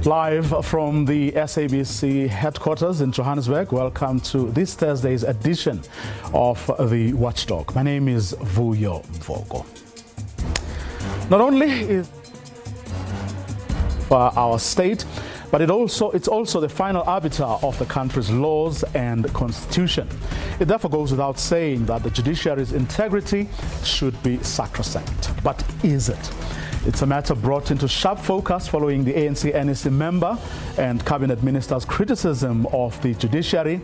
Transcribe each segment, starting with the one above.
Live from the SABC headquarters in Johannesburg, welcome to this Thursday's edition of the Watchdog. My name is Vuyo Mvogo. Not only is for our state, but it's also the final arbiter of the country's laws and constitution. It therefore goes without saying that the judiciary's integrity should be sacrosanct. But is it? It's a matter brought into sharp focus following the ANC-NEC member and cabinet minister's criticism of the judiciary,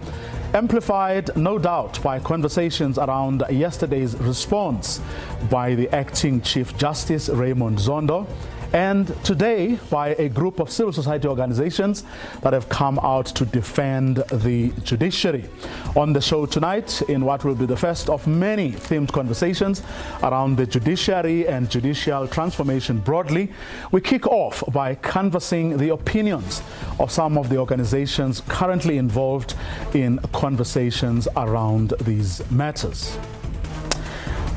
amplified no doubt by conversations around yesterday's response by the acting Chief Justice Raymond Zondo, and today by a group of civil society organizations that have come out to defend the judiciary. On the show tonight, in what will be the first of many themed conversations around the judiciary and judicial transformation broadly, we kick off by canvassing the opinions of some of the organizations currently involved in conversations around these matters.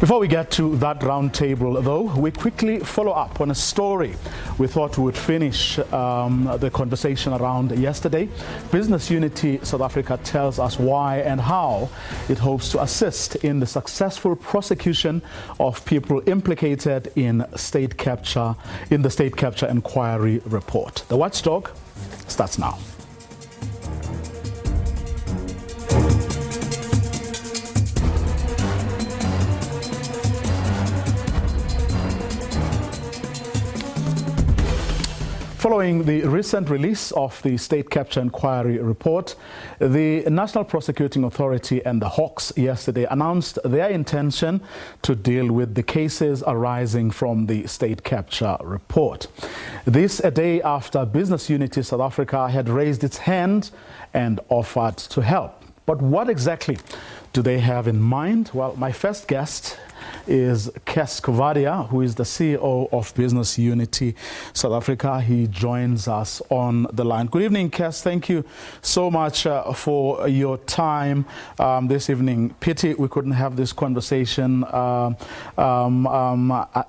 Before we get to that roundtable, though, we quickly follow up on a story we thought we would finish the conversation around yesterday. Business Unity South Africa tells us why and how it hopes to assist in the successful prosecution of people implicated in the state capture inquiry report. The Watchdog starts now. Following the recent release of the State Capture Inquiry report, the National Prosecuting Authority and the Hawks yesterday announced their intention to deal with the cases arising from the State Capture report. This a day after Business Unity South Africa had raised its hand and offered to help. But what exactly do they have in mind? Well, my first guest is Kes Kovadia, who is the CEO of Business Unity South Africa. He joins us on the line. Good evening, Kes. Thank you so much for your time this evening. Pity we couldn't have this conversation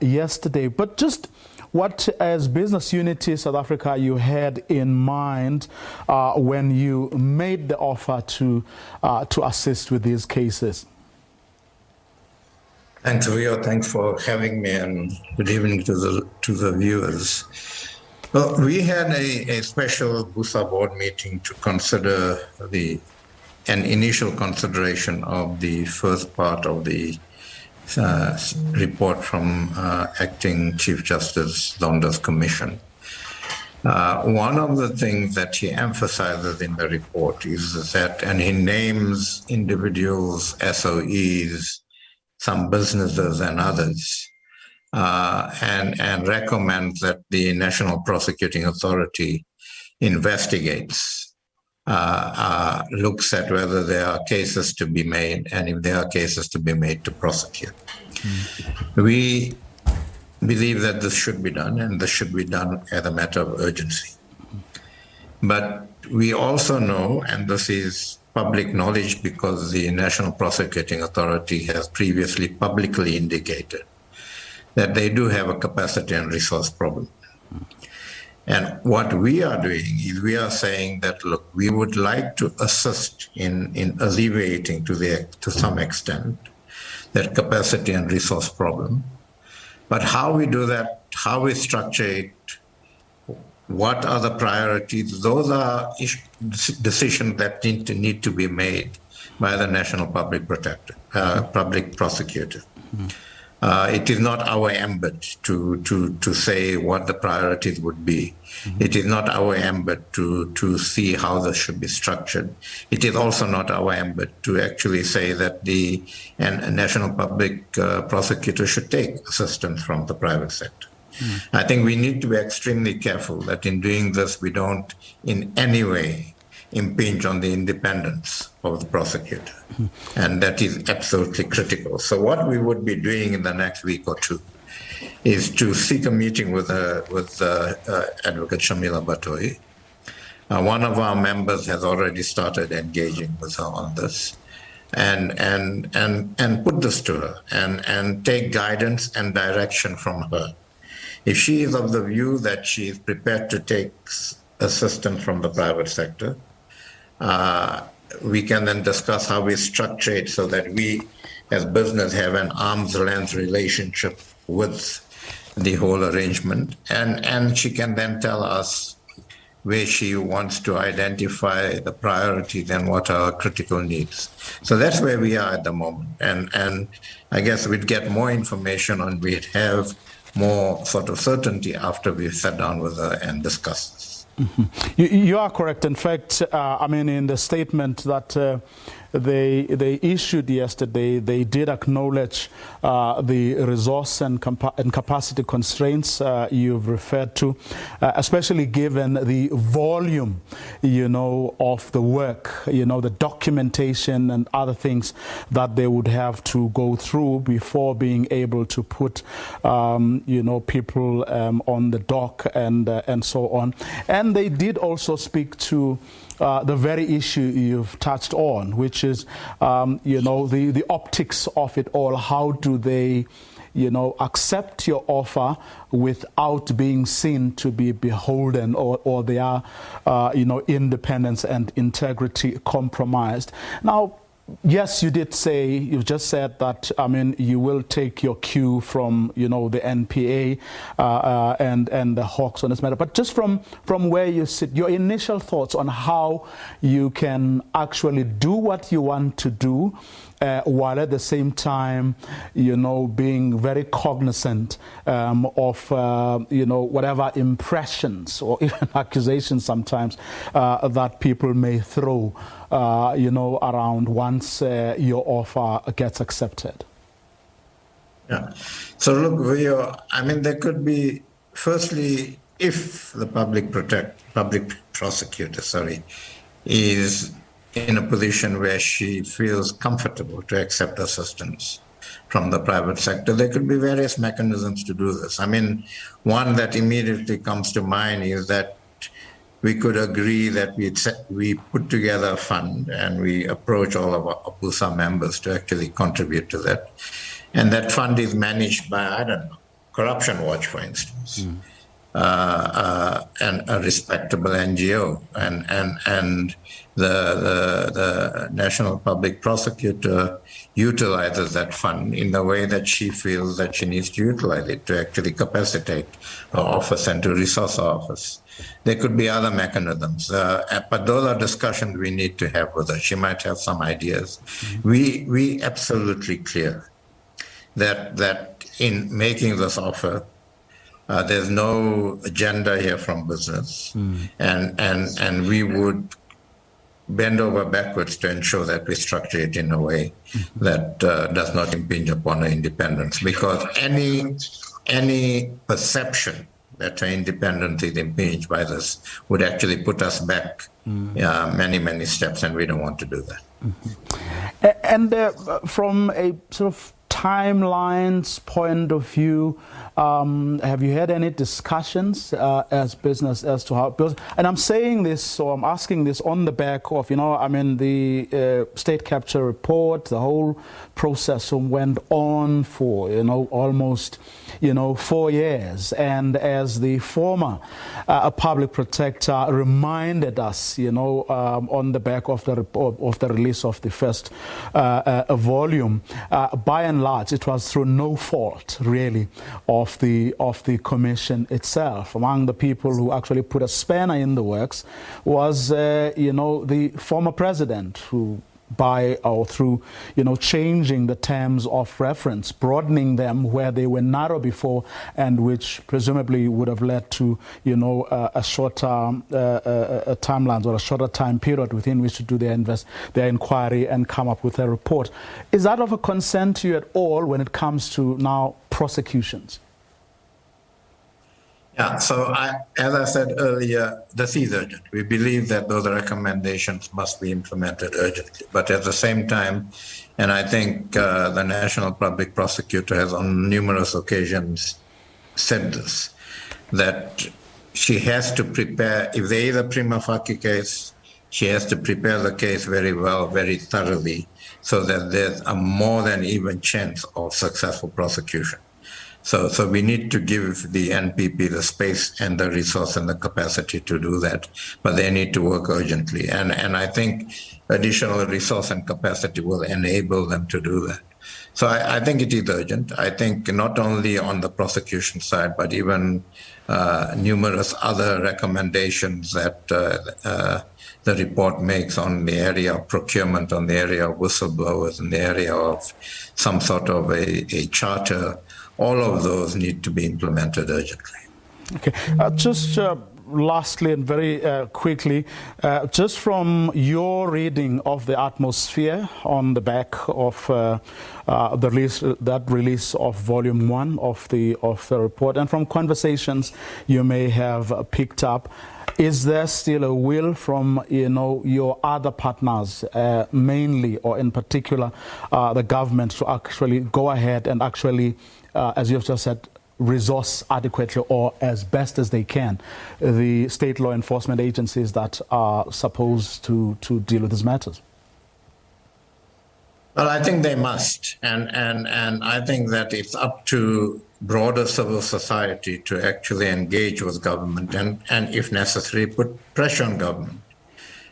yesterday. But just what, as Business Unity South Africa, you had in mind when you made the offer to assist with these cases? Thanks, Rio. Thanks for having me, and good evening to the viewers. Well, we had a special BUSA board meeting to consider an initial consideration of the first part of the report from Acting Chief Justice Zondo's Commission. One of the things that he emphasizes in the report is that, and he names individuals, SOEs, some businesses and others, and recommends that the National Prosecuting Authority investigates, looks at whether there are cases to be made, and if there are cases to be made, to prosecute. We believe that this should be done, and this should be done as a matter of urgency. But we also know, and this is public knowledge because the National Prosecuting Authority has previously publicly indicated that they do have a capacity and resource problem. And what we are doing is we are saying that, look, we would like to assist in alleviating to some extent that capacity and resource problem. But how we do that, how we structure it, what are the priorities? Those are decisions that need to be made by the National Public Prosecutor. It is not our ambit to say what the priorities would be. It is not our ambit to see how this should be structured. It is also not our ambit to actually say that the National Public Prosecutor should take assistance from the private sector. I think we need to be extremely careful that in doing this, we don't in any way impinge on the independence of the prosecutor. And that is absolutely critical. So what we would be doing in the next week or two is to seek a meeting with Advocate Shamila Batoi. One of our members has already started engaging with her on this. And put this to her and take guidance and direction from her. If she is of the view that she is prepared to take assistance from the private sector. We can then discuss how we structure it so that we as business have an arm's length relationship with the whole arrangement. And she can then tell us where she wants to identify the priorities and what are critical needs. So that's where we are at the moment. And I guess we'd get more information and we'd have more sort of certainty after we've sat down with her and discussed this. Mm-hmm. You are correct. In fact, I mean, in the statement that they issued yesterday, they did acknowledge the resource and capacity constraints you've referred to, especially given the volume, of the work, the documentation and other things that they would have to go through before being able to put, people on the dock and so on. And they did also speak to the very issue you've touched on, which is, the optics of it all. How do they, accept your offer without being seen to be beholden or their, independence and integrity compromised? Now, yes, you did say, you've just said that, you will take your cue from, the NPA and the Hawks on this matter. But just from where you sit, your initial thoughts on how you can actually do what you want to do while at the same time, being very cognizant of, whatever impressions or even accusations sometimes that people may throw, around once your offer gets accepted. Yeah. So look, there could be, firstly, if the public prosecutor, is in a position where she feels comfortable to accept assistance from the private sector, there could be various mechanisms to do this. One that immediately comes to mind is that we could agree that we put together a fund and we approach all of our APUSA members to actually contribute to that. And that fund is managed by, Corruption Watch, for instance. And a respectable NGO, and the National Public Prosecutor utilizes that fund in the way that she feels that she needs to utilize it to actually capacitate her office and to resource her office. There could be other mechanisms, but those are discussions we need to have with her. She might have some ideas. We absolutely clear that in making this offer, there's no agenda here from business, and we would bend over backwards to ensure that we structure it in a way that does not impinge upon our independence. Because any perception that our independence is impinged by this would actually put us back many steps, and we don't want to do that. And from a sort of timelines point of view, have you had any discussions as business as to how? And I'm saying this, so I'm asking this on the back of, the state capture report, the whole process went on for, almost, 4 years. And as the former public protector reminded us, on the back of the report, of the release of the first volume, by and large, it was through no fault, really, of the commission itself. Among the people who actually put a spanner in the works was, the former president, who through changing the terms of reference, broadening them where they were narrow before, and which presumably would have led to a shorter timelines or a shorter time period within which to do their inquiry and come up with a report. Is that of a concern to you at all when it comes to now prosecutions? Yeah, so as I said earlier, this is urgent. We believe that those recommendations must be implemented urgently. But at the same time, and I think the National Public Prosecutor has on numerous occasions said this, that she has to prepare, if there is a prima facie case, she has to prepare the case very well, very thoroughly, so that there's a more than even chance of successful prosecution. So we need to give the NPP the space and the resource and the capacity to do that, but they need to work urgently. And I think additional resource and capacity will enable them to do that. So I think it is urgent. I think not only on the prosecution side, but even numerous other recommendations that the report makes on the area of procurement, on the area of whistleblowers, in the area of some sort of a charter. All of those need to be implemented urgently. Okay, just lastly and very quickly, just from your reading of the atmosphere on the back of that release of Volume 1 of the report, and from conversations you may have picked up, is there still a will from your other partners, mainly or in particular the government, to actually go ahead and actually, as you've just said, resource adequately or as best as they can the state law enforcement agencies that are supposed to deal with these matters? Well, I think they must, and I think that it's up to broader civil society to actually engage with government and if necessary, put pressure on government,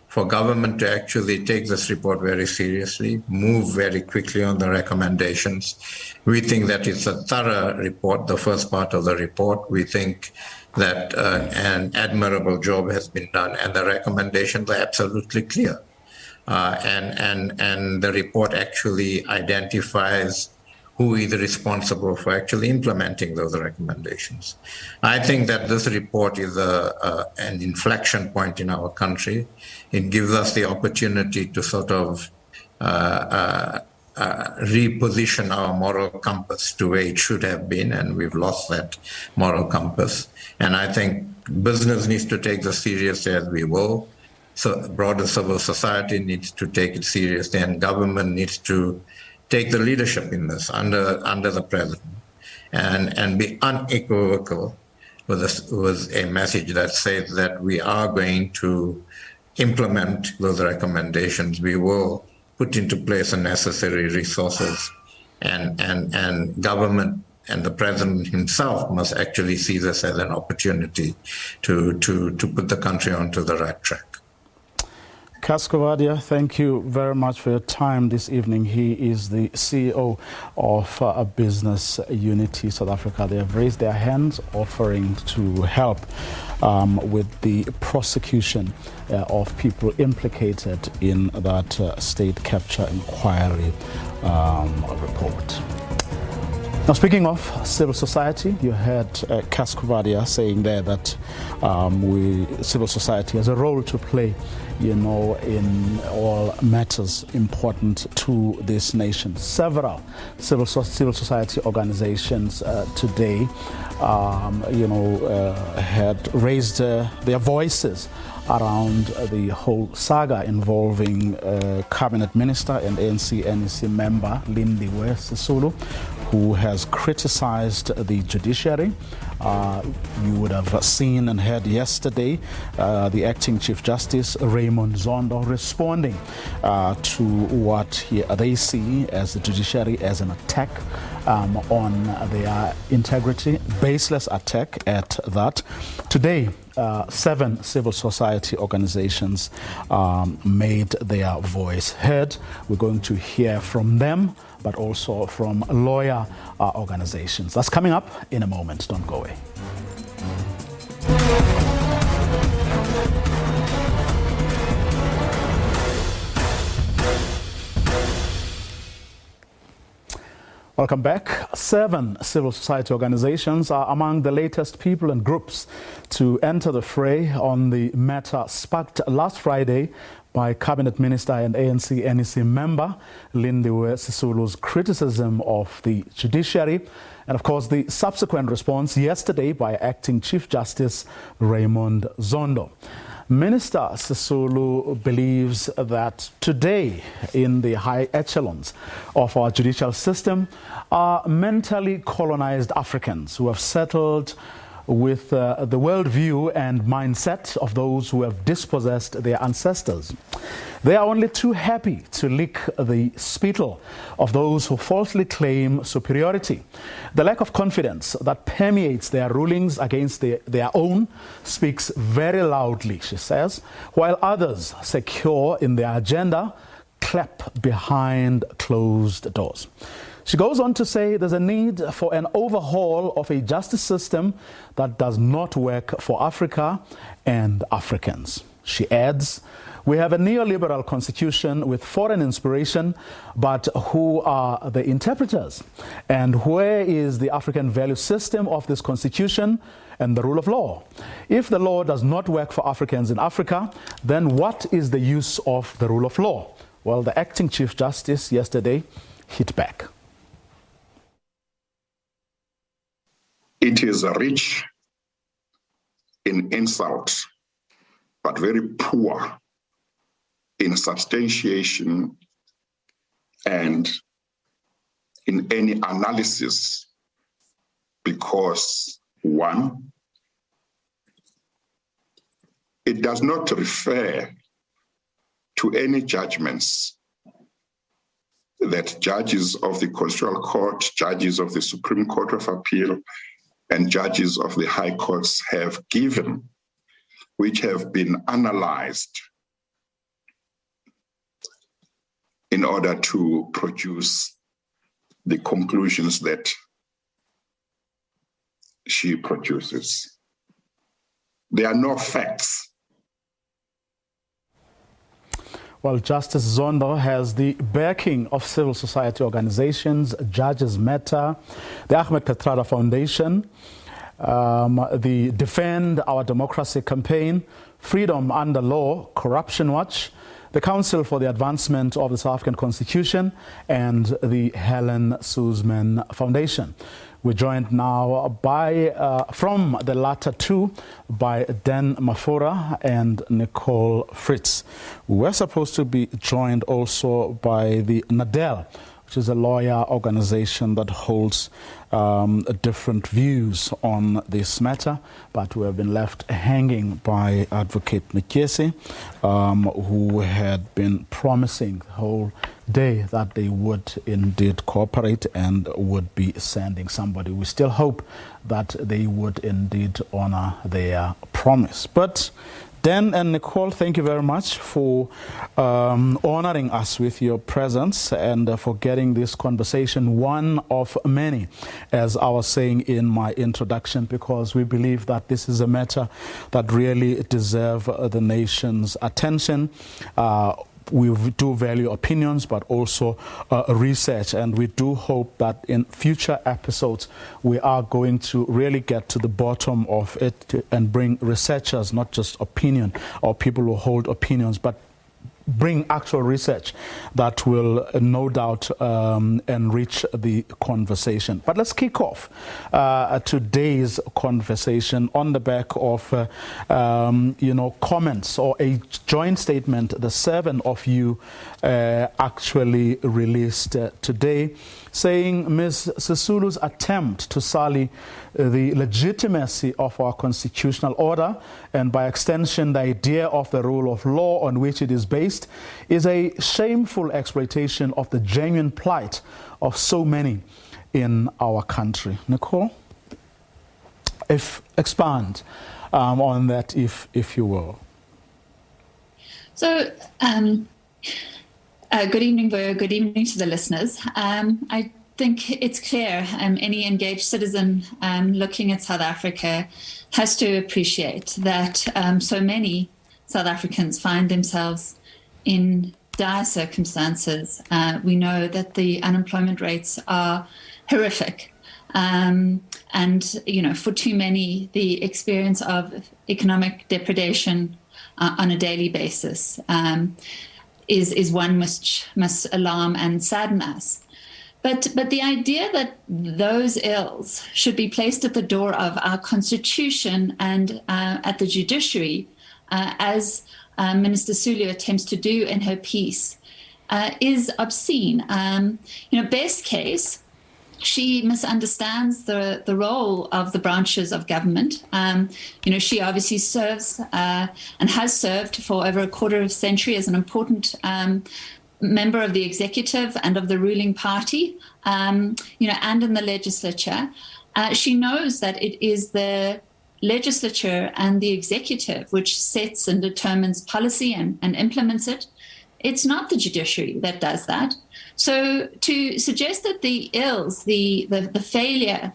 for government to actually take this report very seriously, move very quickly on the recommendations. We think that it's a thorough report, the first part of the report. We think that an admirable job has been done, and the recommendations are absolutely clear. And the report actually identifies who is responsible for actually implementing those recommendations. I think that this report is an inflection point in our country. It gives us the opportunity to sort of reposition our moral compass to where it should have been, and we've lost that moral compass. And I think business needs to take this seriously, as we will. So broader civil society needs to take it seriously, and government needs to take the leadership in this under the president, and be unequivocal with a message that says that we are going to implement those recommendations. We will put into place the necessary resources, and government and the president himself must actually see this as an opportunity to put the country onto the right track. Cascovadia, thank you very much for your time this evening. He is the CEO of Business Unity South Africa. They have raised their hands, offering to help with the prosecution of people implicated in that state capture inquiry report. Now, speaking of civil society, you heard Cascovadia saying there that civil society has a role to play, in all matters important to this nation. Several civil society organizations today, had raised their voices around the whole saga involving Cabinet Minister and ANC-NEC member Lindiwe Sisulu, who has criticized the judiciary. You would have seen and heard yesterday the acting Chief Justice Raymond Zondo responding to what they see as the judiciary as an attack on their integrity, baseless attack at that. Today, 7 civil society organizations made their voice heard. We're going to hear from them, but also from lawyer organizations. That's coming up in a moment. Don't go away. Welcome back. 7 civil society organizations are among the latest people and groups to enter the fray on the matter sparked last Friday by Cabinet Minister and ANC-NEC member Lindiwe Sisulu's criticism of the judiciary, and of course the subsequent response yesterday by Acting Chief Justice Raymond Zondo. Minister Sisulu believes that today in the high echelons of our judicial system are mentally colonized Africans who have settled with the worldview and mindset of those who have dispossessed their ancestors. They are only too happy to lick the spittle of those who falsely claim superiority. The lack of confidence that permeates their rulings against their own speaks very loudly, she says, while others, secure in their agenda, clap behind closed doors. She goes on to say there's a need for an overhaul of a justice system that does not work for Africa and Africans. She adds, we have a neoliberal constitution with foreign inspiration, but who are the interpreters? And where is the African value system of this constitution and the rule of law? If the law does not work for Africans in Africa, then what is the use of the rule of law? Well, the acting Chief Justice yesterday hit back. It is rich in insult, but very poor in substantiation and in any analysis, because one, it does not refer to any judgments that judges of the Constitutional Court, judges of the Supreme Court of Appeal, and judges of the high courts have given, which have been analyzed in order to produce the conclusions that she produces. There are no facts. Well, Justice Zondo has the backing of civil society organizations, Judges Matter, the Ahmed Kathrada Foundation, the Defend Our Democracy campaign, Freedom Under Law, Corruption Watch, the Council for the Advancement of the South African Constitution, and the Helen Suzman Foundation. We're joined now by, from the latter two, by Dan Mafura and Nicole Fritz. We're supposed to be joined also by the NADEL, which is a lawyer organization that holds different views on this matter, but we have been left hanging by Advocate Mkesi, who had been promising the whole day that they would indeed cooperate and would be sending somebody. We still hope that they would indeed honor their promise. But Dan and Nicole, thank you very much for honoring us with your presence and for getting this conversation one of many, as I was saying in my introduction, because we believe that this is a matter that really deserves the nation's attention. We do value opinions, but also research, and we do hope that in future episodes we are going to really get to the bottom of it and bring researchers, not just opinion or people who hold opinions, but bring actual research that will no doubt enrich the conversation. But let's kick off today's conversation on the back of comments or a joint statement the seven of you actually released today, saying Ms. Sisulu's attempt to sully the legitimacy of our constitutional order, and by extension the idea of the rule of law on which it is based, is a shameful exploitation of the genuine plight of so many in our country. Nicole, expand on that, if you will. So, good evening, Bo. Good evening to the listeners. I think it's clear any engaged citizen looking at South Africa has to appreciate that so many South Africans find themselves in dire circumstances. We know that the unemployment rates are horrific. And, for too many, the experience of economic depredation on a daily basis is one which must alarm and sadden us. But the idea that those ills should be placed at the door of our Constitution and at the Judiciary, as Minister Sulu attempts to do in her piece, is obscene. Best case, she misunderstands the role of the branches of government. She obviously serves and has served for over a quarter of a century as an important member of the executive and of the ruling party, and in the legislature. She knows that it is the legislature and the executive which sets and determines policy and implements it. It's not the judiciary that does that. So to suggest that the ills, the failure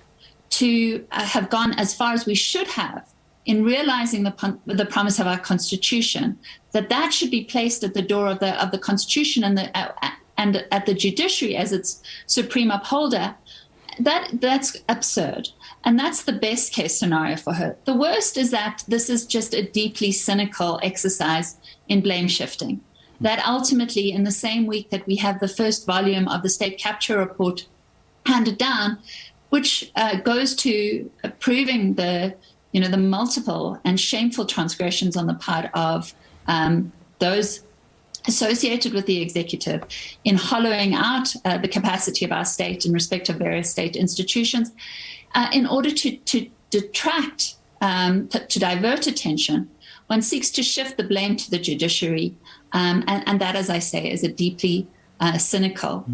to have gone as far as we should have in realizing the promise of our Constitution, that should be placed at the door of the Constitution and at the judiciary as its supreme upholder, that's absurd. And that's the best case scenario for her. The worst is that this is just a deeply cynical exercise in blame shifting. That ultimately, in the same week that we have the first volume of the state capture report handed down, which goes to proving the multiple and shameful transgressions on the part of those associated with the executive in hollowing out the capacity of our state in respect of various state institutions, in order to detract, to divert attention, one seeks to shift the blame to the judiciary. And that, as I say, is a deeply cynical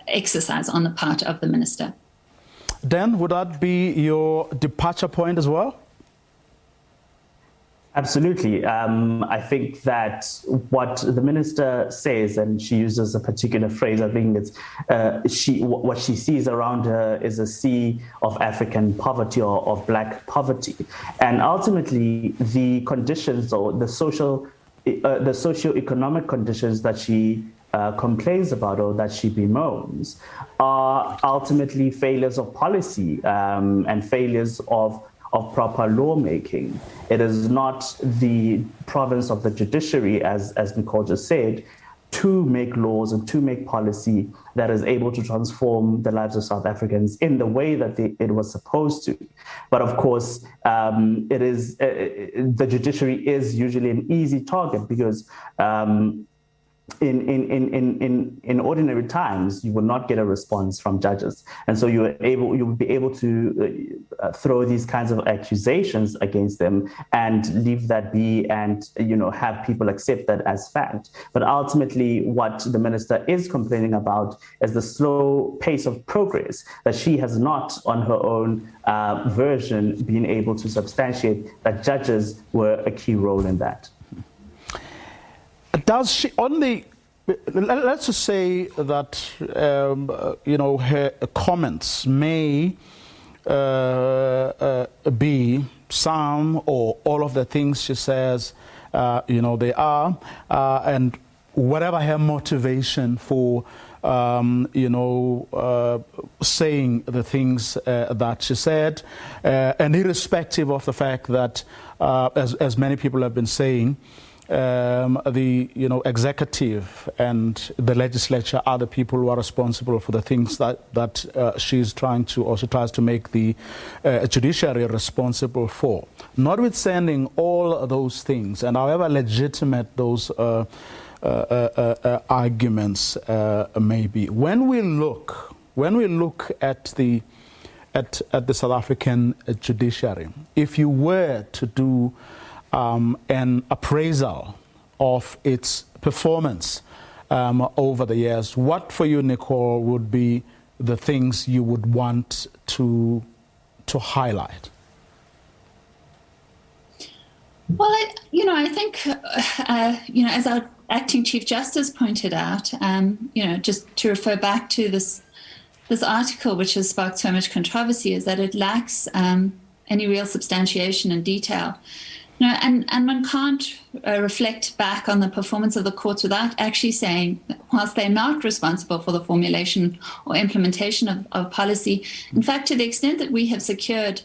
exercise on the part of the minister. Dan, would that be your departure point as well? Absolutely. I think that what the minister says, and she uses a particular phrase, I think it's what she sees around her is a sea of African poverty or of Black poverty. And ultimately, the conditions or the socio-economic conditions that she complains about or that she bemoans are ultimately failures of policy and failures of proper lawmaking. It is not the province of the judiciary, as Nicole just said, to make laws and to make policy that is able to transform the lives of South Africans in the way that it was supposed to. But of course, the judiciary is usually an easy target because in ordinary times, you will not get a response from judges. And so you will be able to throw these kinds of accusations against them and leave that be and, have people accept that as fact. But ultimately, what the minister is complaining about is the slow pace of progress that she has not on her own version been able to substantiate that judges were a key role in that. Does she only, let's just say that, her comments may be some or all of the things she says, they are, and whatever her motivation for, saying the things that she said, and irrespective of the fact that, as many people have been saying, the executive and the legislature are the people who are responsible for the things that she's trying to, or she tries to make the judiciary responsible for. Notwithstanding all those things, and however legitimate those arguments may be, when we look at the South African judiciary, if you were to do an appraisal of its performance over the years, what for you, Nicole, would be the things you would want to highlight? Well, I think, as our acting Chief Justice pointed out, just to refer back to this article, which has sparked so much controversy, is that it lacks any real substantiation and detail. And one can't reflect back on the performance of the courts without actually saying, whilst they're not responsible for the formulation or implementation of policy, in fact, to the extent that we have secured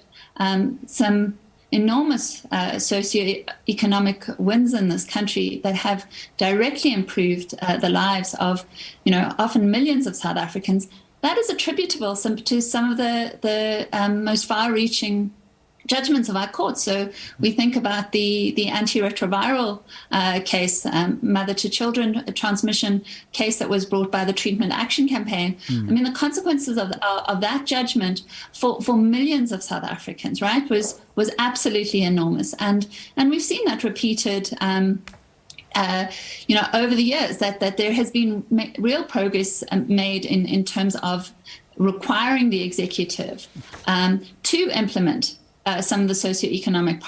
some enormous socio-economic wins in this country that have directly improved the lives of, often millions of South Africans, that is attributable to some of the most far-reaching judgments of our courts. So we think about the antiretroviral case, mother to children transmission case that was brought by the Treatment Action Campaign. I mean, the consequences of that judgment for millions of South Africans, right, was absolutely enormous. And we've seen that repeated over the years, that there has been real progress made in terms of requiring the executive to implement some of the socioeconomic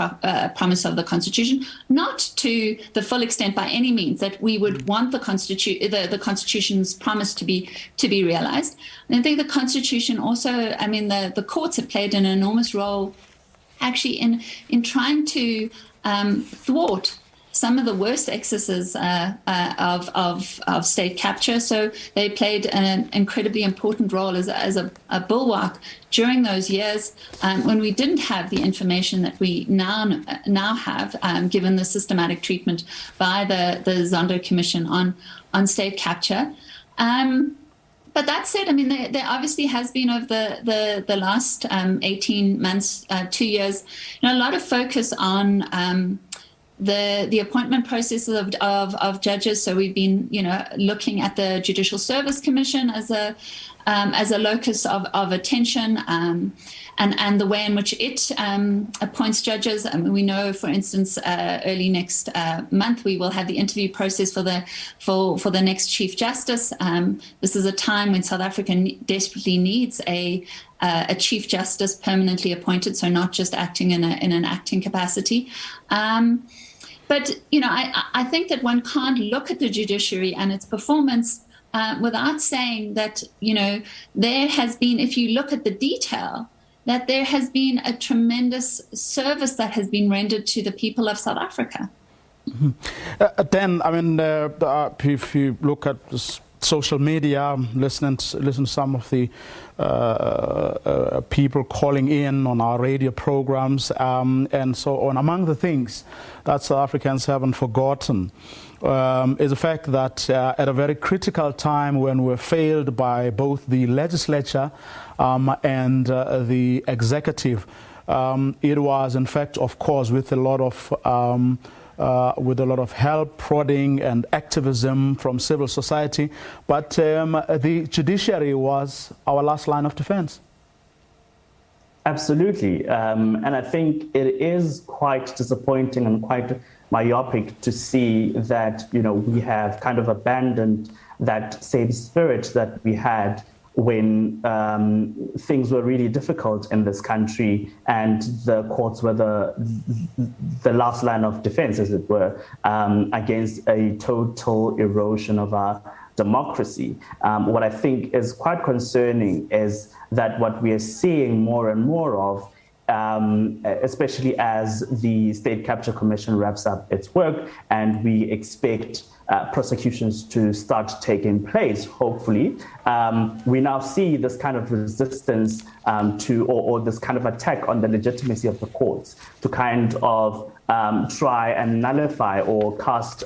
promise of the Constitution, not to the full extent by any means that we would want the Constitution's promise to be realized. And I think the Constitution also, I mean, the courts have played an enormous role actually in trying to thwart some of the worst excesses of state capture. So they played an incredibly important role as a bulwark during those years when we didn't have the information that we now have, given the systematic treatment by the Zondo Commission on state capture. But that said, I mean, there obviously has been over the last 18 months, 2 years, a lot of focus on the appointment processes of judges. So we've been, looking at the Judicial Service Commission as a locus of attention, and the way in which it appoints judges. I mean, we know, for instance, early next month we will have the interview process for the next Chief Justice. This is a time when South Africa desperately needs a Chief Justice permanently appointed, so not just acting in an acting capacity. But, I think that one can't look at the judiciary and its performance without saying that, there has been, if you look at the detail, that there has been a tremendous service that has been rendered to the people of South Africa. Mm-hmm. Then, I mean, if you look at social media, listen to some of the people calling in on our radio programs and so on. Among the things that South Africans haven't forgotten is the fact that at a very critical time when we're failed by both the legislature and the executive, it was, in fact, of course, with a lot of help, prodding and activism from civil society. But the judiciary was our last line of defense. Absolutely. And I think it is quite disappointing and quite myopic to see that, we have kind of abandoned that same spirit that we had when things were really difficult in this country and the courts were the last line of defense, as it were, against a total erosion of our democracy. What I think is quite concerning is that what we are seeing more and more of, especially as the State Capture Commission wraps up its work and we expect prosecutions to start taking place, hopefully, we now see this kind of resistance or this kind of attack on the legitimacy of the courts to kind of try and nullify or cast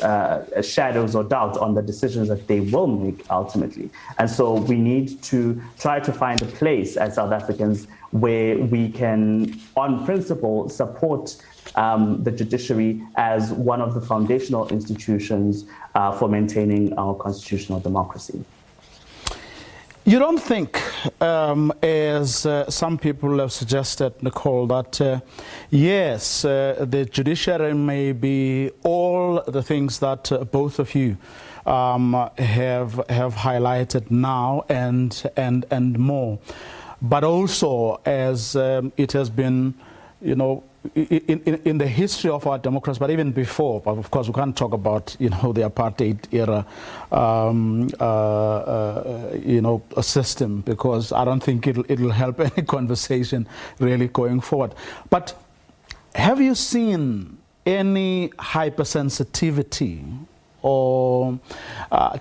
shadows or doubt on the decisions that they will make ultimately. And so we need to try to find a place as South Africans where we can, on principle, support the judiciary as one of the foundational institutions for maintaining our constitutional democracy. You don't think, as some people have suggested, Nicole, that yes, the judiciary may be all the things that both of you have highlighted now and more, but also as it has been, in the history of our democracy, but even before, but of course we can't talk about, the apartheid era, a system, because I don't think it'll help any conversation really going forward. But have you seen any hypersensitivity, or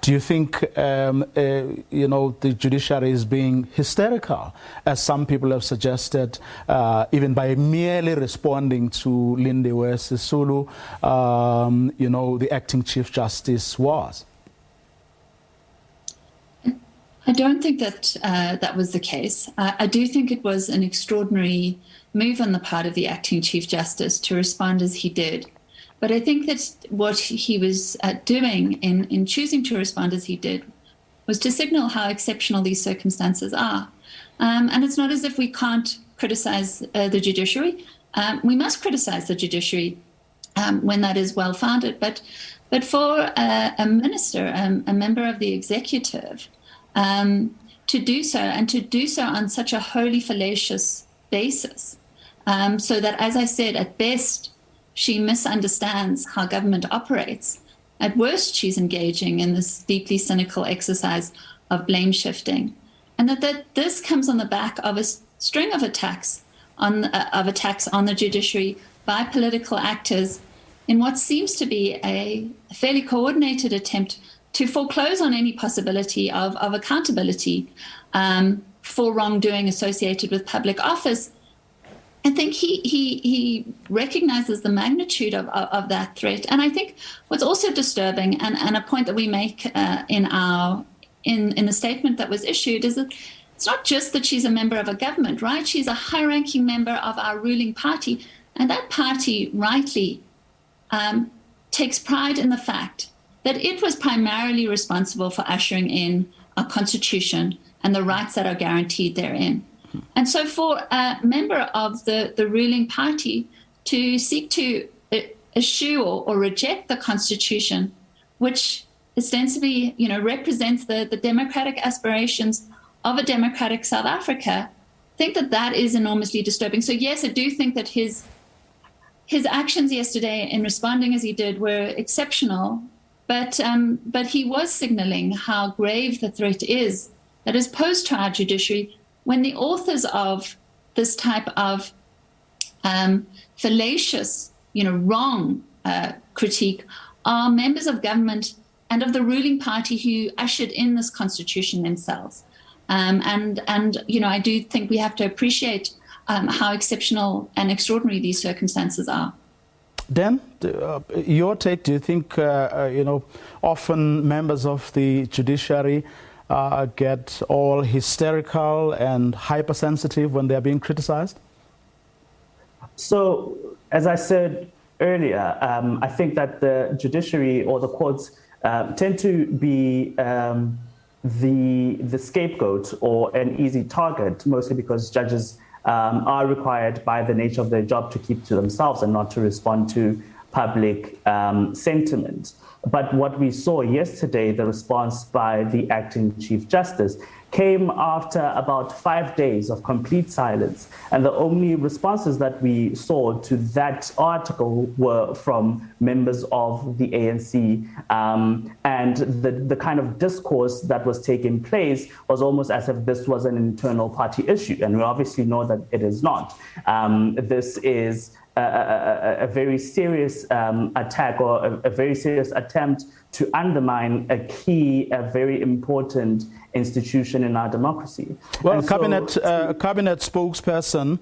do you think, the judiciary is being hysterical, as some people have suggested, even by merely responding to Lindiwe Sisulu, the acting Chief Justice was? I don't think that that was the case. I do think it was an extraordinary move on the part of the acting Chief Justice to respond as he did. But I think that what he was doing in choosing to respond as he did was to signal how exceptional these circumstances are. And it's not as if we can't criticize the judiciary. We must criticize the judiciary when that is well-founded. But for a minister, a member of the executive, to do so, and to do so on such a wholly fallacious basis, so that, as I said, at best, she misunderstands how government operates. At worst, she's engaging in this deeply cynical exercise of blame shifting. And that this comes on the back of a string of attacks on the judiciary by political actors in what seems to be a fairly coordinated attempt to foreclose on any possibility of accountability for wrongdoing associated with public office. I think he recognizes the magnitude of that threat. And I think what's also disturbing, and a point that we make in the statement that was issued, is that it's not just that she's a member of a government, right? She's a high-ranking member of our ruling party. And that party rightly takes pride in the fact that it was primarily responsible for ushering in our constitution and the rights that are guaranteed therein. And so for a member of the ruling party to seek to eschew or reject the Constitution, which ostensibly, represents the democratic aspirations of a democratic South Africa, I think that is enormously disturbing. So yes, I do think that his actions yesterday in responding as he did were exceptional, but he was signaling how grave the threat is that is posed to our judiciary when the authors of this type of fallacious, wrong critique are members of government and of the ruling party who ushered in this constitution themselves. And I do think we have to appreciate how exceptional and extraordinary these circumstances are. Dan, your take, do you think, often members of the judiciary get all hysterical and hypersensitive when they're being criticized? So, as I said earlier, I think that the judiciary or the courts tend to be the scapegoat or an easy target, mostly because judges are required by the nature of their job to keep to themselves and not to respond to public sentiment. But what we saw yesterday, the response by the acting Chief Justice, came after about 5 days of complete silence. And the only responses that we saw to that article were from members of the ANC. And the kind of discourse that was taking place was almost as if this was an internal party issue. And we obviously know that it is not. This is a very serious attack or a very serious attempt to undermine a very important institution in our democracy. Well, cabinet spokesperson,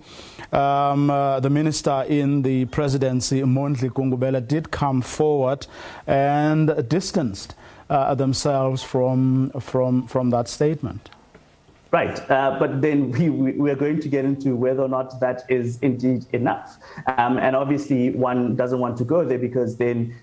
the minister in the presidency, Mondli Gungubela, did come forward and distanced themselves from that statement. Right, but then we are going to get into whether or not that is indeed enough. And obviously one doesn't want to go there because then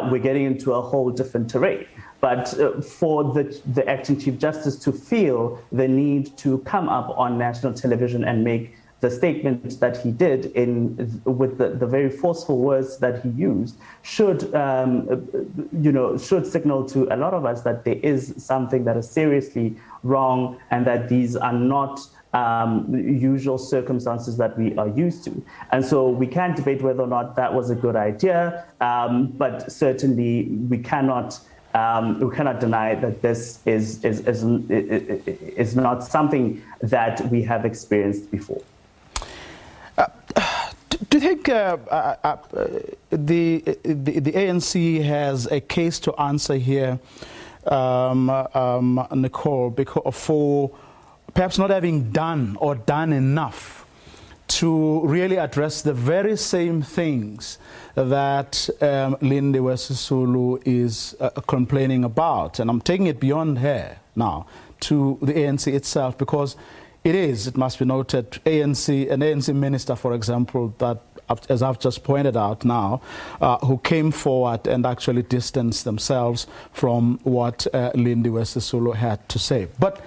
we're getting into a whole different terrain. But for the acting Chief Justice to feel the need to come up on national television and make the statement that he did with the very forceful words that he used should signal to a lot of us that there is something that is seriously wrong and that these are not usual circumstances that we are used to. And so we can debate whether or not that was a good idea, but certainly we cannot deny that this is not something that we have experienced before. Do you think the ANC has a case to answer here, Nicole, for perhaps not having done enough to really address the very same things that Lindiwe Sisulu is complaining about? And I'm taking it beyond her now to the ANC itself, because it is, it must be noted, an ANC minister, for example, that, as I've just pointed out now, who came forward and actually distanced themselves from what Lindiwe Sisulu had to say. But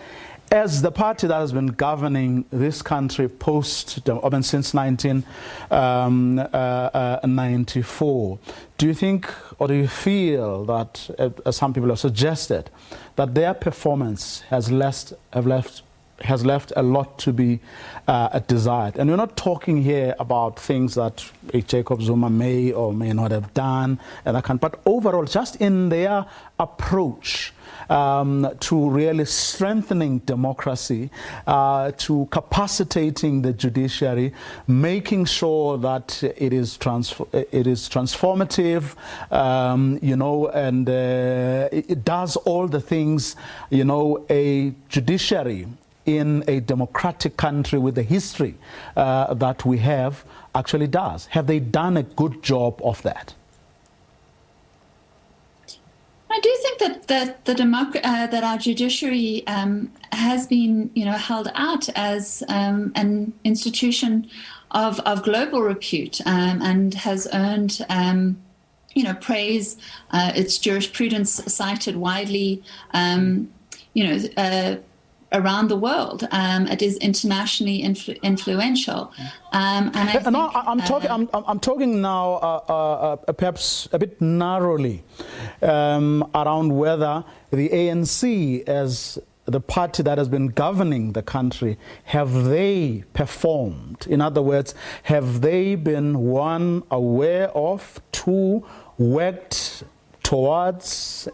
as the party that has been governing this country since 1994, do you think, or do you feel that, as some people have suggested, that their performance has left a lot to be desired? And we're not talking here about things that Jacob Zuma may or may not have done, but overall, just in their approach to really strengthening democracy, to capacitating the judiciary, making sure that it is transformative, and it does all the things, a judiciary in a democratic country with the history that we have actually does. Have they done a good job of that? I do think that our judiciary has been, held out as an institution of global repute and has earned, praise. Its jurisprudence cited widely, around the world. It is internationally influential. And I'm talking now perhaps a bit narrowly around whether the ANC, as the party that has been governing the country, have they performed? In other words, have they been, one, aware of, two, worked towards,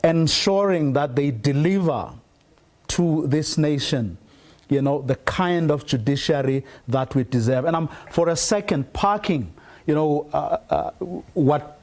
ensuring that they deliver to this nation, the kind of judiciary that we deserve? And I'm, for a second, parking, what,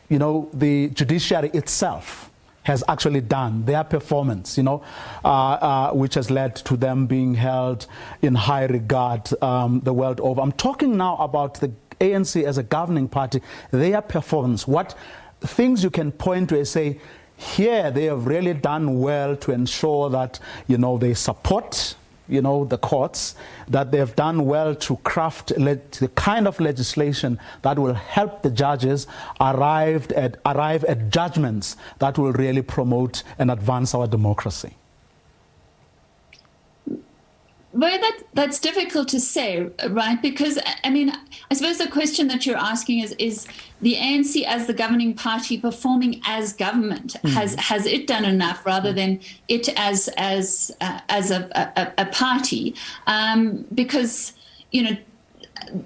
the judiciary itself has actually done, their performance, which has led to them being held in high regard the world over. I'm talking now about the ANC as a governing party, their performance, what things you can point to and say, here they have really done well to ensure that, they support, the courts, that they have done well to craft the kind of legislation that will help the judges arrive at judgments that will really promote and advance our democracy. Well, that's difficult to say, right? Because, I suppose the question that you're asking is the ANC as the governing party performing as government, has it done enough rather than it as a party? Because,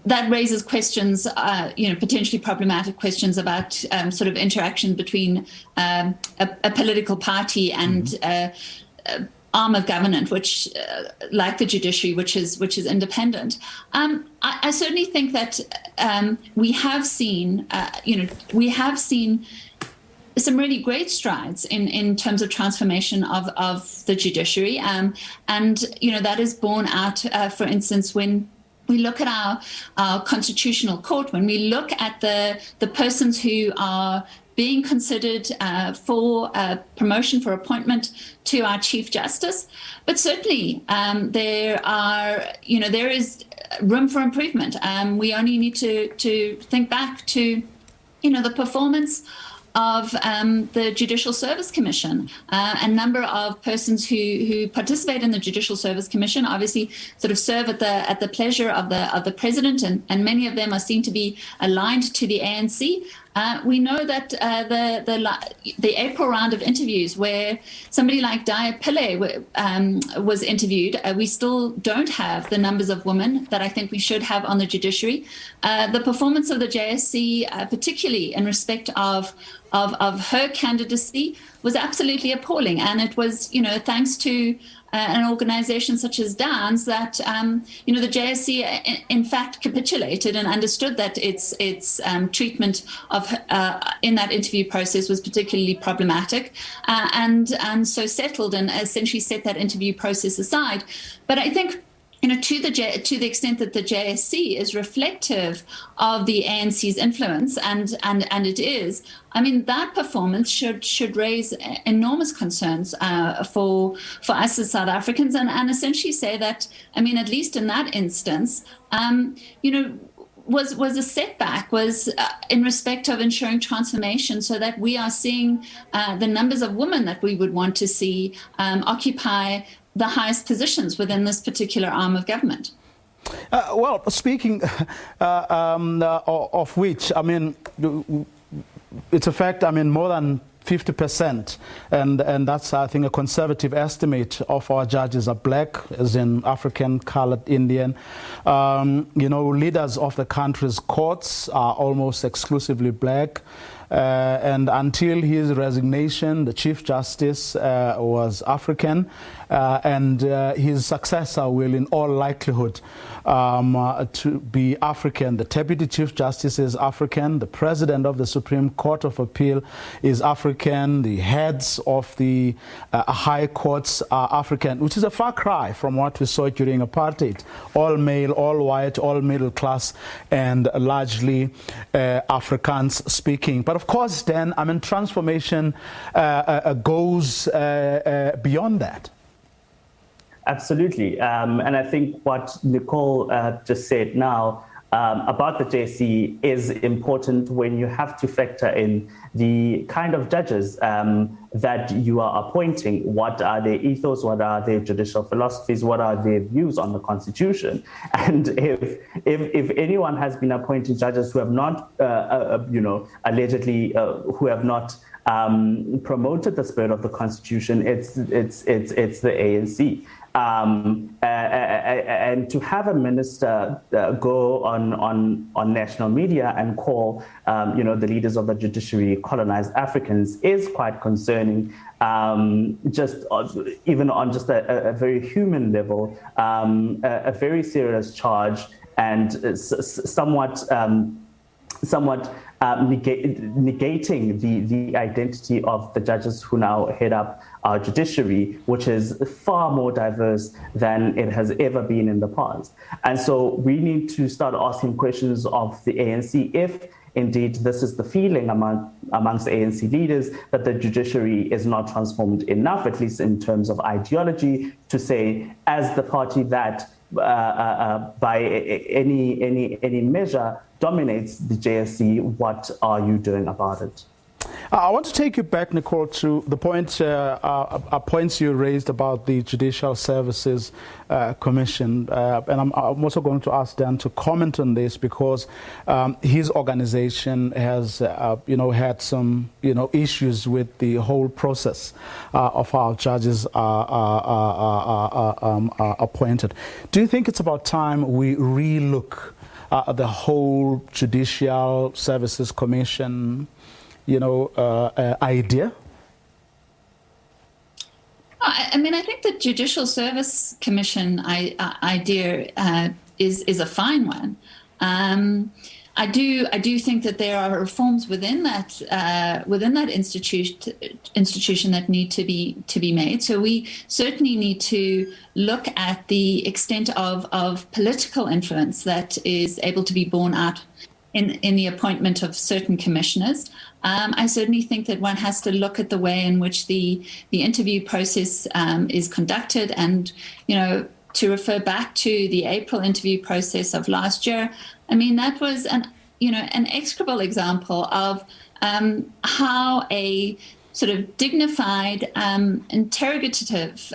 that raises questions, potentially problematic questions about sort of interaction between a political party and arm of government, which, like the judiciary, which is independent. I certainly think that we have seen some really great strides in terms of transformation of the judiciary, and that is borne out, for instance, when we look at our constitutional court, when we look at the persons who are being considered for promotion, for appointment to our Chief Justice. But certainly there is room for improvement. We only need to think back to, the performance of the Judicial Service Commission. A number of persons who participate in the Judicial Service Commission obviously sort of serve at the pleasure of the president, and many of them are seen to be aligned to the ANC. We know that the April round of interviews where somebody like Daya Pillay was interviewed, we still don't have the numbers of women that I think we should have on the judiciary. The performance of the JSC, particularly in respect of her candidacy, was absolutely appalling. And it was, thanks to an organization such as DANS that, the JSC in fact capitulated and understood that its treatment of in that interview process was particularly problematic, and so settled and essentially set that interview process aside. But I think to the extent that the JSC is reflective of the ANC's influence, and it is, I mean, that performance should raise enormous concerns for us as South Africans, and essentially say that, I mean, at least in that instance, was a setback, was in respect of ensuring transformation, so that we are seeing the numbers of women that we would want to see occupy the highest positions within this particular arm of government. Well, speaking of which, I mean, it's a fact, I mean, more than 50%, and that's, I think, a conservative estimate of our judges are black, as in African, colored, Indian. Leaders of the country's courts are almost exclusively black. And until his resignation, the Chief Justice was African, and his successor will, in all likelihood, to be African. The Deputy Chief Justice is African. The President of the Supreme Court of Appeal is African. The heads of the high courts are African, which is a far cry from what we saw during apartheid. All male, all white, all middle class, and largely Afrikaans speaking. But of course, then, I mean, transformation goes beyond that. Absolutely. And I think what Nicole just said now about the JSC is important when you have to factor in the kind of judges that you are appointing. What are their ethos? What are their judicial philosophies? What are their views on the Constitution? And if anyone has been appointing judges who have not, allegedly, who have not promoted the spirit of the Constitution, it's the ANC. And to have a minister go on national media and call the leaders of the judiciary colonized Africans is quite concerning. Even on just a very human level, a very serious charge, and somewhat negating the identity of the judges who now head up our judiciary, which is far more diverse than it has ever been in the past. And so we need to start asking questions of the ANC if indeed this is the feeling amongst ANC leaders, that the judiciary is not transformed enough, at least in terms of ideology, to say, as the party that by any measure dominates the JSC, what are you doing about it? I want to take you back, Nicole, to the points you raised about the Judicial Services Commission, and I'm also going to ask Dan to comment on this, because his organization has, had some, issues with the whole process of how judges are appointed. Do you think it's about time we relook the whole Judicial Services Commission idea? I mean, I think the Judicial Service Commission idea is a fine one. I do think that there are reforms within that institution that need to be made. So we certainly need to look at the extent of political influence that is able to be borne out in the appointment of certain commissioners. I certainly think that one has to look at the way in which the interview process is conducted, and to refer back to the April interview process of last year. I mean, that was an execrable example of how a sort of dignified, interrogative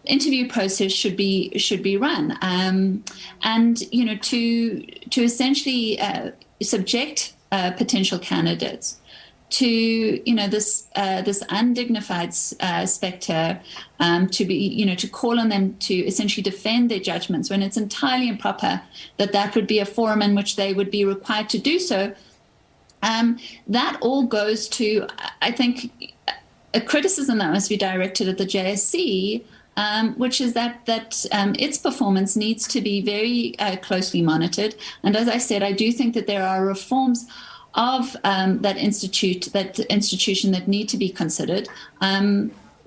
interview process should be run, and to essentially subject potential candidates to this undignified spectre, to be to call on them to essentially defend their judgments when it's entirely improper that would be a forum in which they would be required to do so. That all goes to, I think, a criticism that must be directed at the JSC, which is that its performance needs to be very closely monitored. And as I said, I do think that there are reforms of that institution that need to be considered.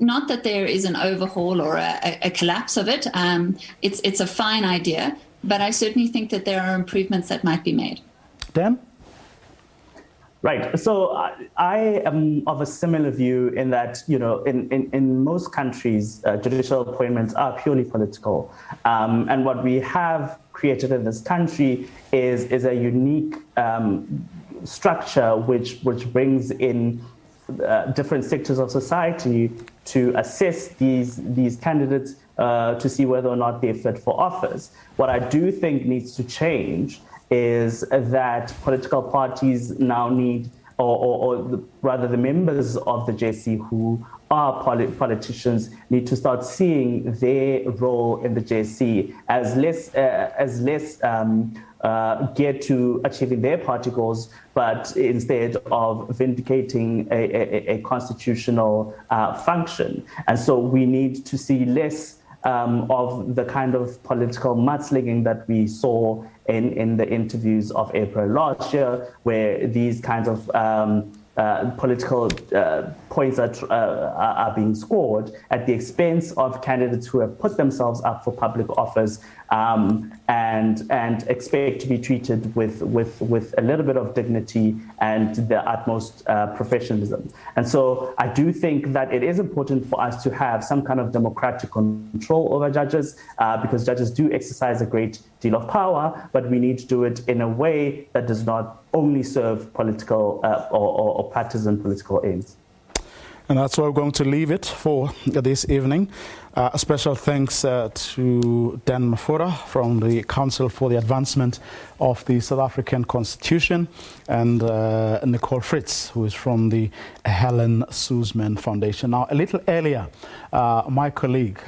not that there is an overhaul or a collapse of it. It's a fine idea, but I certainly think that there are improvements that might be made. Dan? Right. So I am of a similar view in that, in most countries, judicial appointments are purely political. And what we have created in this country is a unique structure which brings in different sectors of society to assess these candidates to see whether or not they're fit for office. What I do think needs to change is that political parties now need, or rather the members of the JSE who are politicians need to start seeing their role in the JSE as less geared to achieving their party goals, but instead of vindicating a constitutional function. And so we need to see less of the kind of political mudslinging that we saw in the interviews of April last year, where these kinds of political points are being scored at the expense of candidates who have put themselves up for public office and expect to be treated with a little bit of dignity and the utmost professionalism. And so I do think that it is important for us to have some kind of democratic control over judges, because judges do exercise a great deal of power, but we need to do it in a way that does not only serve political or partisan political aims. And that's where we're going to leave it for this evening. A special thanks to Dan Mafura from the Council for the Advancement of the South African Constitution, and Nicole Fritz, who is from the Helen Suzman Foundation. Now, a little earlier, my colleague,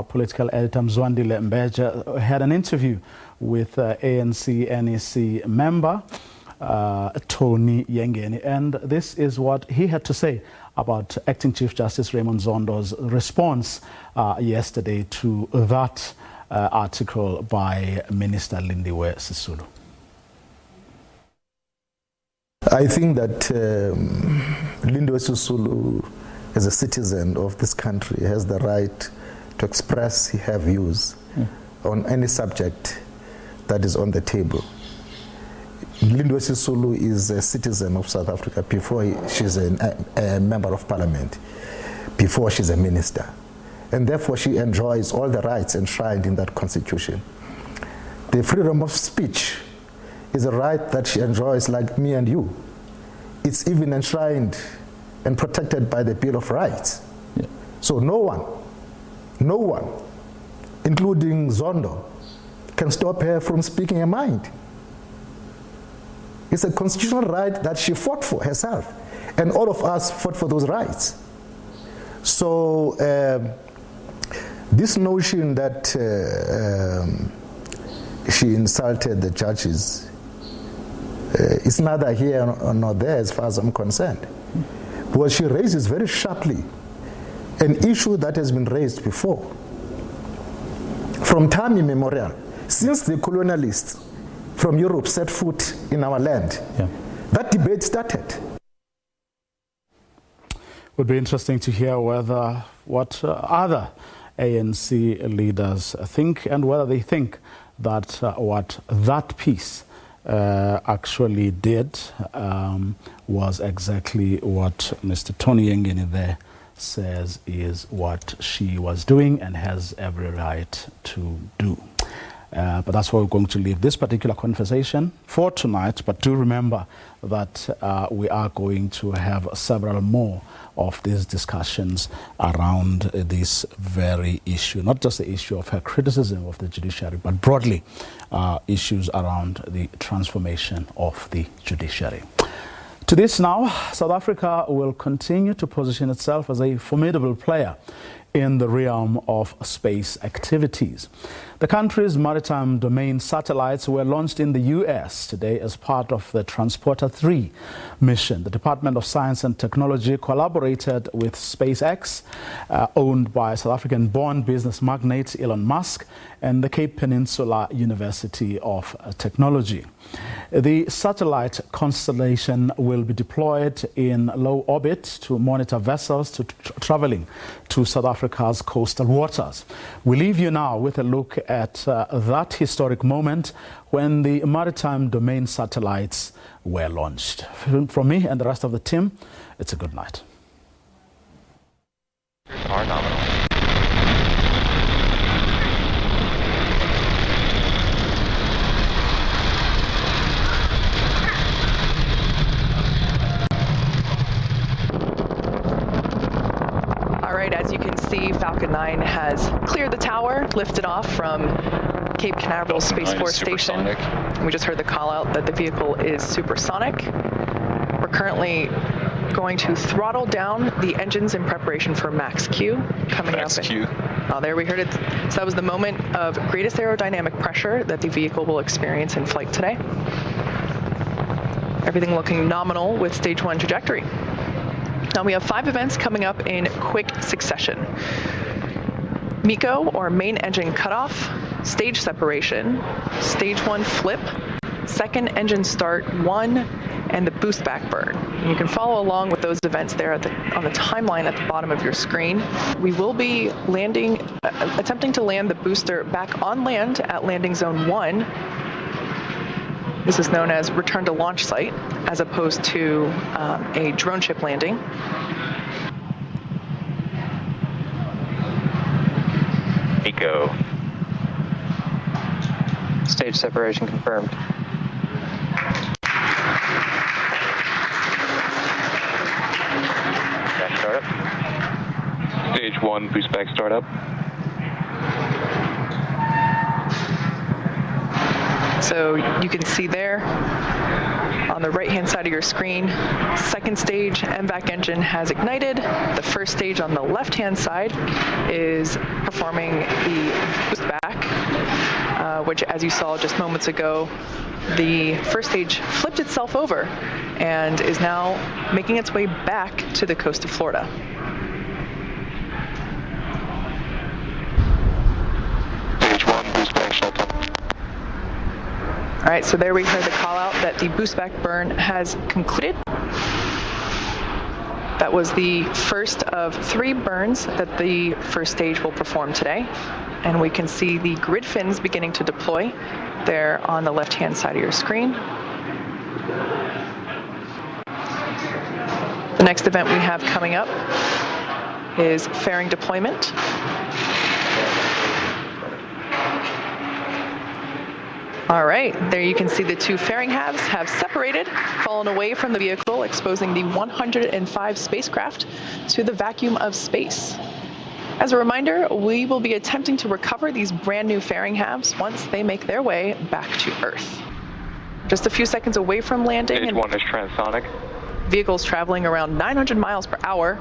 political editor Mzwandile Mbeja, had an interview with ANC NEC member Tony Yengeni, and this is what he had to say about Acting Chief Justice Raymond Zondo's response yesterday to that article by Minister Lindiwe Sisulu. I think that Lindiwe Sisulu, as a citizen of this country, has the right to express her views on any subject that is on the table. Lindiwe Sisulu is a citizen of South Africa before she's a member of parliament, before she's a minister. And therefore she enjoys all the rights enshrined in that constitution. The freedom of speech is a right that she enjoys like me and you. It's even enshrined and protected by the Bill of Rights. Yeah. So no one, including Zondo, can stop her from speaking her mind. It's a constitutional right that she fought for herself, and all of us fought for those rights. So this notion that she insulted the judges is neither here nor there as far as I'm concerned. Because she raises very sharply an issue that has been raised before. From time immemorial, since the colonialists from Europe set foot in our land, that debate started. Would be interesting to hear what other ANC leaders think, and whether they think that what that piece actually did was exactly what Mr. Tony Yengeni there says is what she was doing and has every right to do. But that's why we're going to leave this particular conversation for tonight. But do remember that we are going to have several more of these discussions around this very issue. Not just the issue of her criticism of the judiciary, but broadly issues around the transformation of the judiciary. To this now, South Africa will continue to position itself as a formidable player in the realm of space activities. The country's maritime domain satellites were launched in the U.S. today as part of the Transporter-3 mission. The Department of Science and Technology collaborated with SpaceX, owned by South African-born business magnate Elon Musk, and the Cape Peninsula University of Technology. The satellite constellation will be deployed in low orbit to monitor vessels traveling to South Africa's coastal waters. We leave you now with a look at that historic moment when the maritime domain satellites were launched. From me and the rest of the team, it's a good night. Are nominal. As you can see, Falcon 9 has cleared the tower, lifted off from Cape Canaveral Space Force Station. We just heard the call out that the vehicle is supersonic. We're currently going to throttle down the engines in preparation for Max Q coming Max up. Q. Oh, there we heard it. So that was the moment of greatest aerodynamic pressure that the vehicle will experience in flight today. Everything looking nominal with stage 1 trajectory. Now we have 5 events coming up in quick succession. MECO, or main engine cutoff, stage separation, stage 1 flip, second engine start 1, and the boost back burn. And you can follow along with those events there on the timeline at the bottom of your screen. We will be attempting to land the booster back on land at landing zone 1. This is known as return to launch site, as opposed to a drone ship landing. MECO. Stage separation confirmed. Back startup. Stage 1 boost back startup. So you can see there on the right-hand side of your screen, second stage MVAC engine has ignited. The first stage on the left-hand side is performing the boost back, which, as you saw just moments ago, the first stage flipped itself over and is now making its way back to the coast of Florida. Stage 1 boost back shutdown. All right, so there we heard the call out that the boost back burn has concluded. That was the first of 3 burns that the first stage will perform today. And we can see the grid fins beginning to deploy there on the left-hand side of your screen. The next event we have coming up is fairing deployment. All right, there you can see the 2 fairing halves have separated, fallen away from the vehicle, exposing the 105 spacecraft to the vacuum of space. As a reminder, we will be attempting to recover these brand new fairing halves once they make their way back to Earth. Just a few seconds away from landing. Stage 1 is transonic. Vehicles traveling around 900 miles per hour.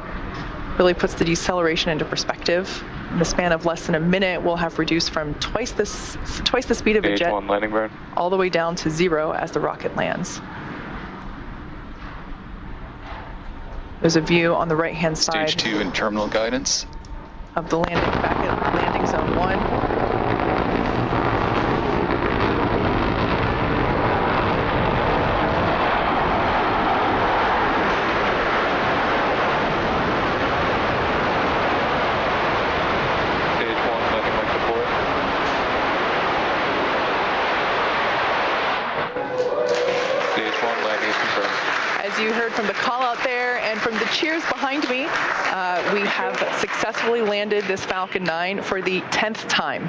Really puts the deceleration into perspective. In the span of less than a minute, we'll have reduced from twice the speed of a jet, Stage 1 landing burn, all the way down to 0 as the rocket lands. There's a view on the right-hand side. Stage 2 in terminal guidance. Of the landing back at landing zone 1. You heard from the call out there and from the cheers behind me, we have successfully landed this Falcon 9 for the 10th time.